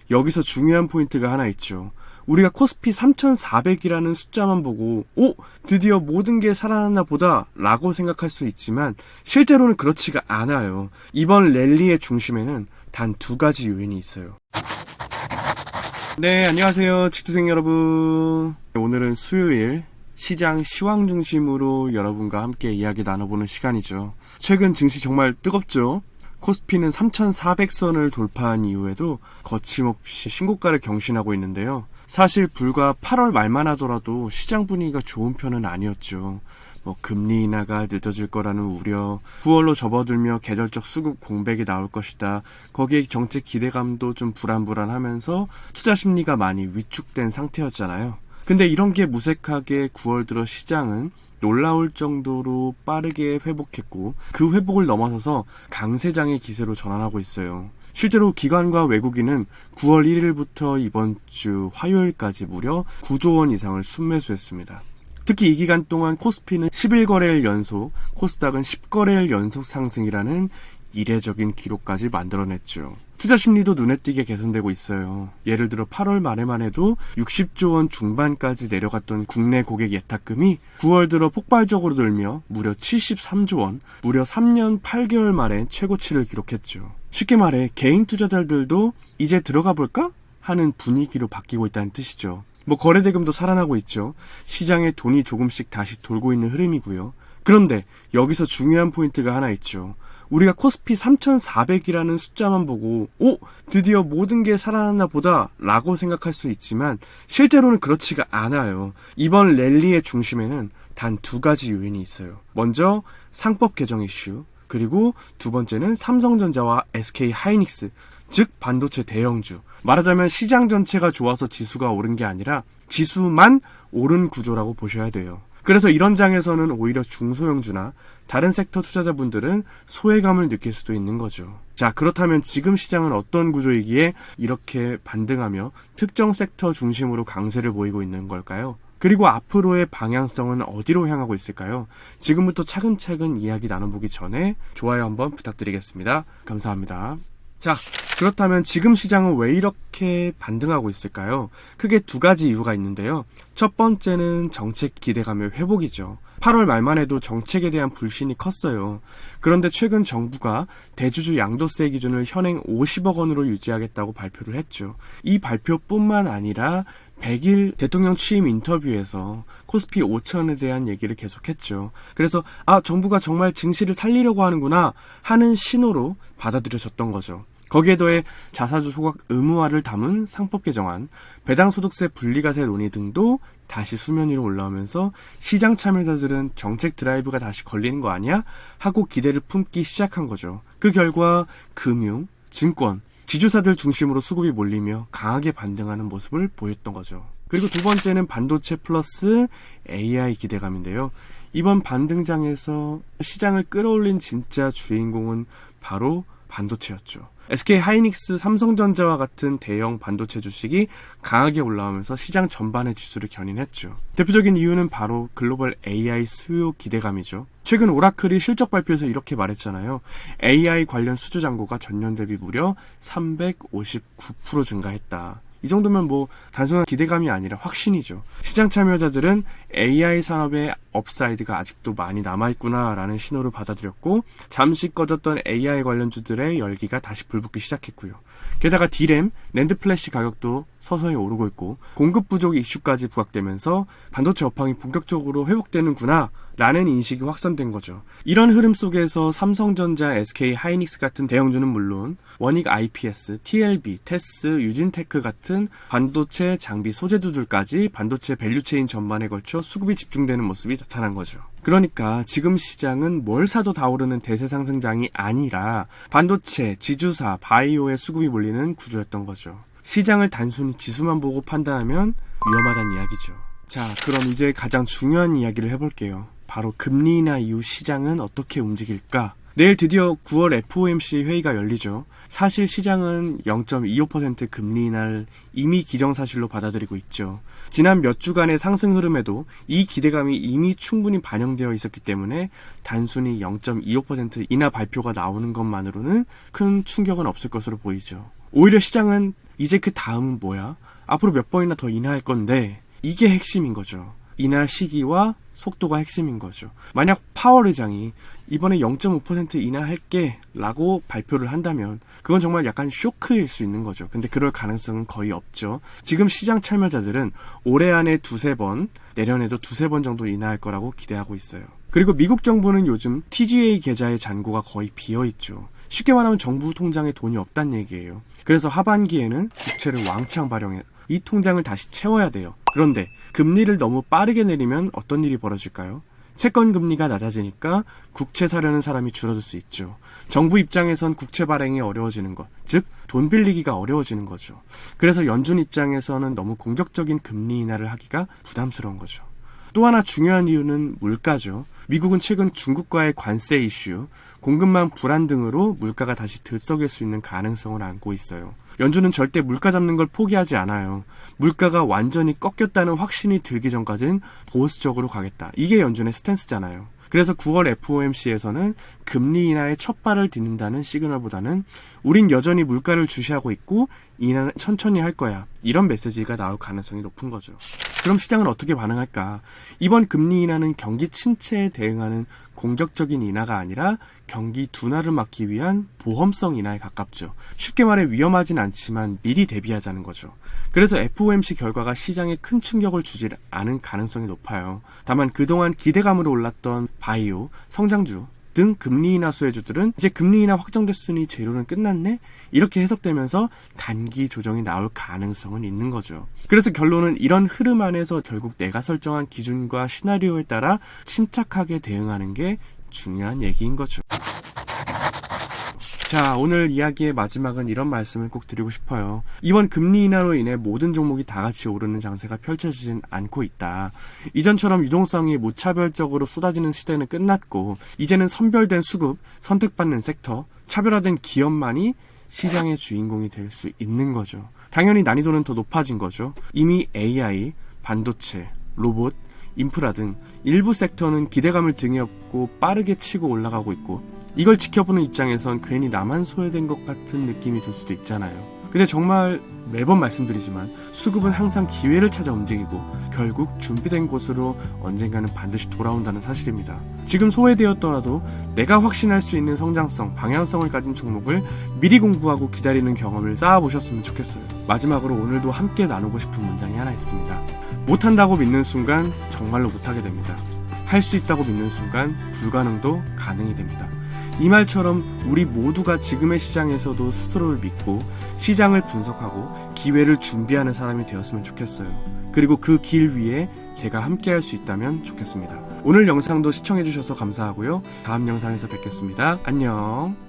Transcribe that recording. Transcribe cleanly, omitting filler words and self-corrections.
여기서 중요한 포인트가 하나 있죠. 우리가 코스피 3,400이라는 숫자만 보고 드디어 모든 게 살아났나 보다 라고 생각할 수 있지만 실제로는 그렇지가 않아요. 이번 랠리의 중심에는 단 두 가지 요인이 있어요. 네, 안녕하세요 직투생 여러분. 오늘은 수요일 시장 시황 중심으로 여러분과 함께 이야기 나눠보는 시간이죠. 최근 증시 정말 뜨겁죠. 코스피는 3,400선을 돌파한 이후에도 거침없이 신고가를 경신하고 있는데요. 사실 불과 8월 말만 하더라도 시장 분위기가 좋은 편은 아니었죠. 금리 인하가 늦어질 거라는 우려, 9월로 접어들며 계절적 수급 공백이 나올 것이다. 거기에 정책 기대감도 좀 불안불안하면서 투자 심리가 많이 위축된 상태였잖아요. 근데 이런 게 무색하게 9월 들어 시장은 놀라울 정도로 빠르게 회복했고 그 회복을 넘어서서 강세장의 기세로 전환하고 있어요. 실제로 기관과 외국인은 9월 1일부터 이번 주 화요일까지 무려 9조 원 이상을 순매수했습니다. 특히 이 기간 동안 코스피는 11거래일 연속, 코스닥은 10거래일 연속 상승이라는 이례적인 기록까지 만들어냈죠. 투자 심리도 눈에 띄게 개선되고 있어요. 예를 들어 8월 말에만 해도 60조 원 중반까지 내려갔던 국내 고객 예탁금이 9월 들어 폭발적으로 늘며 무려 73조 원, 무려 3년 8개월 만에 최고치를 기록했죠. 쉽게 말해 개인 투자자들도 이제 들어가 볼까? 하는 분위기로 바뀌고 있다는 뜻이죠. 거래대금도 살아나고 있죠. 시장에 돈이 조금씩 다시 돌고 있는 흐름이고요. 그런데 여기서 중요한 포인트가 하나 있죠. 우리가 코스피 3,400이라는 숫자만 보고 드디어 모든 게 살아났나 보다 라고 생각할 수 있지만 실제로는 그렇지가 않아요. 이번 랠리의 중심에는 단 두 가지 요인이 있어요. 먼저 상법 개정 이슈, 그리고 두 번째는 삼성전자와 SK 하이닉스, 즉 반도체 대형주. 말하자면 시장 전체가 좋아서 지수가 오른 게 아니라 지수만 오른 구조라고 보셔야 돼요. 그래서 이런 장에서는 오히려 중소형주나 다른 섹터 투자자분들은 소외감을 느낄 수도 있는 거죠. 자, 그렇다면 지금 시장은 어떤 구조이기에 이렇게 반등하며 특정 섹터 중심으로 강세를 보이고 있는 걸까요? 그리고 앞으로의 방향성은 어디로 향하고 있을까요? 지금부터 차근차근 이야기 나눠보기 전에 좋아요 한번 부탁드리겠습니다. 감사합니다. 자, 그렇다면 지금 시장은 왜 이렇게 반등하고 있을까요? 크게 두 가지 이유가 있는데요. 첫 번째는 정책 기대감의 회복이죠. 8월 말만 해도 정책에 대한 불신이 컸어요. 그런데 최근 정부가 대주주 양도세 기준을 현행 50억 원으로 유지하겠다고 발표를 했죠. 이 발표뿐만 아니라 100일 대통령 취임 인터뷰에서 코스피 5천에 대한 얘기를 계속했죠. 그래서 정부가 정말 증시를 살리려고 하는구나 하는 신호로 받아들여졌던 거죠. 거기에 더해 자사주 소각 의무화를 담은 상법 개정안, 배당소득세 분리과세 논의 등도 다시 수면 위로 올라오면서 시장 참여자들은 정책 드라이브가 다시 걸리는 거 아니야? 하고 기대를 품기 시작한 거죠. 그 결과 금융, 증권, 지주사들 중심으로 수급이 몰리며 강하게 반등하는 모습을 보였던 거죠. 그리고 두 번째는 반도체 플러스 AI 기대감인데요. 이번 반등장에서 시장을 끌어올린 진짜 주인공은 바로 반도체였죠. SK 하이닉스, 삼성전자와 같은 대형 반도체 주식이 강하게 올라오면서 시장 전반의 지수를 견인했죠. 대표적인 이유는 바로 글로벌 AI 수요 기대감이죠. 최근 오라클이 실적 발표에서 이렇게 말했잖아요. AI 관련 수주 잔고가 전년 대비 무려 359% 증가했다. 이 정도면 단순한 기대감이 아니라 확신이죠. 시장 참여자들은 AI 산업의 업사이드가 아직도 많이 남아있구나라는 신호를 받아들였고 잠시 꺼졌던 AI 관련주들의 열기가 다시 불붙기 시작했고요. 게다가 D램, 낸드 플래시 가격도 서서히 오르고 있고 공급 부족 이슈까지 부각되면서 반도체 업황이 본격적으로 회복되는구나 라는 인식이 확산된 거죠. 이런 흐름 속에서 삼성전자, SK 하이닉스 같은 대형주는 물론 원익 IPS, TLB, 테스, 유진테크 같은 반도체 장비 소재주들까지 반도체 밸류체인 전반에 걸쳐 수급이 집중되는 모습이 나타난 거죠. 그러니까 지금 시장은 뭘 사도 다 오르는 대세 상승장이 아니라 반도체, 지주사, 바이오의 수급이 몰리는 구조였던 거죠. 시장을 단순히 지수만 보고 판단하면 위험하다는 이야기죠. 자, 그럼 이제 가장 중요한 이야기를 해볼게요. 바로 금리 인하 이후 시장은 어떻게 움직일까? 내일 드디어 9월 FOMC 회의가 열리죠. 사실 시장은 0.25% 금리 인하를 이미 기정사실로 받아들이고 있죠. 지난 몇 주간의 상승 흐름에도 이 기대감이 이미 충분히 반영되어 있었기 때문에 단순히 0.25% 인하 발표가 나오는 것만으로는 큰 충격은 없을 것으로 보이죠. 오히려 시장은 이제 그 다음은 뭐야? 앞으로 몇 번이나 더 인하할 건데, 이게 핵심인 거죠. 인하 시기와 속도가 핵심인 거죠. 만약 파월 의장이 이번에 0.5% 인하할게 라고 발표를 한다면 그건 정말 약간 쇼크일 수 있는 거죠. 근데 그럴 가능성은 거의 없죠. 지금 시장 참여자들은 올해 안에 두세 번, 내년에도 두세 번 정도 인하할 거라고 기대하고 있어요. 그리고 미국 정부는 요즘 TGA 계좌의 잔고가 거의 비어있죠. 쉽게 말하면 정부 통장에 돈이 없다는 얘기예요. 그래서 하반기에는 국채를 왕창 발행해 이 통장을 다시 채워야 돼요. 그런데 금리를 너무 빠르게 내리면 어떤 일이 벌어질까요? 채권 금리가 낮아지니까 국채 사려는 사람이 줄어들 수 있죠. 정부 입장에선 국채 발행이 어려워지는 것, 즉 돈 빌리기가 어려워지는 거죠. 그래서 연준 입장에서는 너무 공격적인 금리 인하를 하기가 부담스러운 거죠. 또 하나 중요한 이유는 물가죠. 미국은 최근 중국과의 관세 이슈, 공급망 불안 등으로 물가가 다시 들썩일 수 있는 가능성을 안고 있어요. 연준은 절대 물가 잡는 걸 포기하지 않아요. 물가가 완전히 꺾였다는 확신이 들기 전까지는 보수적으로 가겠다. 이게 연준의 스탠스잖아요. 그래서 9월 FOMC에서는 금리 인하에 첫 발을 딛는다는 시그널보다는 우린 여전히 물가를 주시하고 있고 인하는 천천히 할 거야. 이런 메시지가 나올 가능성이 높은 거죠. 그럼 시장은 어떻게 반응할까? 이번 금리 인하는 경기 침체에 대응하는 공격적인 인하가 아니라 경기 둔화를 막기 위한 보험성 인하에 가깝죠. 쉽게 말해 위험하진 않지만 미리 대비하자는 거죠. 그래서 FOMC 결과가 시장에 큰 충격을 주지 않은 가능성이 높아요. 다만 그동안 기대감으로 올랐던 바이오, 성장주 등 금리 인하 수혜주들은 이제 금리 인하 확정됐으니 재료는 끝났네? 이렇게 해석되면서 단기 조정이 나올 가능성은 있는 거죠. 그래서 결론은 이런 흐름 안에서 결국 내가 설정한 기준과 시나리오에 따라 침착하게 대응하는 게 중요한 얘기인 거죠. 자, 오늘 이야기의 마지막은 이런 말씀을 꼭 드리고 싶어요. 이번 금리 인하로 인해 모든 종목이 다 같이 오르는 장세가 펼쳐지진 않고 있다. 이전처럼 유동성이 무차별적으로 쏟아지는 시대는 끝났고 이제는 선별된 수급, 선택받는 섹터, 차별화된 기업만이 시장의 주인공이 될 수 있는 거죠. 당연히 난이도는 더 높아진 거죠. 이미 AI, 반도체, 로봇, 인프라 등 일부 섹터는 기대감을 등에 업고 빠르게 치고 올라가고 있고 이걸 지켜보는 입장에선 괜히 나만 소외된 것 같은 느낌이 들 수도 있잖아요. 근데 정말 매번 말씀드리지만 수급은 항상 기회를 찾아 움직이고 결국 준비된 곳으로 언젠가는 반드시 돌아온다는 사실입니다. 지금 소외되었더라도 내가 확신할 수 있는 성장성, 방향성을 가진 종목을 미리 공부하고 기다리는 경험을 쌓아보셨으면 좋겠어요. 마지막으로 오늘도 함께 나누고 싶은 문장이 하나 있습니다. 못한다고 믿는 순간 정말로 못하게 됩니다. 할 수 있다고 믿는 순간 불가능도 가능이 됩니다. 이 말처럼 우리 모두가 지금의 시장에서도 스스로를 믿고 시장을 분석하고 기회를 준비하는 사람이 되었으면 좋겠어요. 그리고 그 길 위에 제가 함께 할 수 있다면 좋겠습니다. 오늘 영상도 시청해주셔서 감사하고요. 다음 영상에서 뵙겠습니다. 안녕.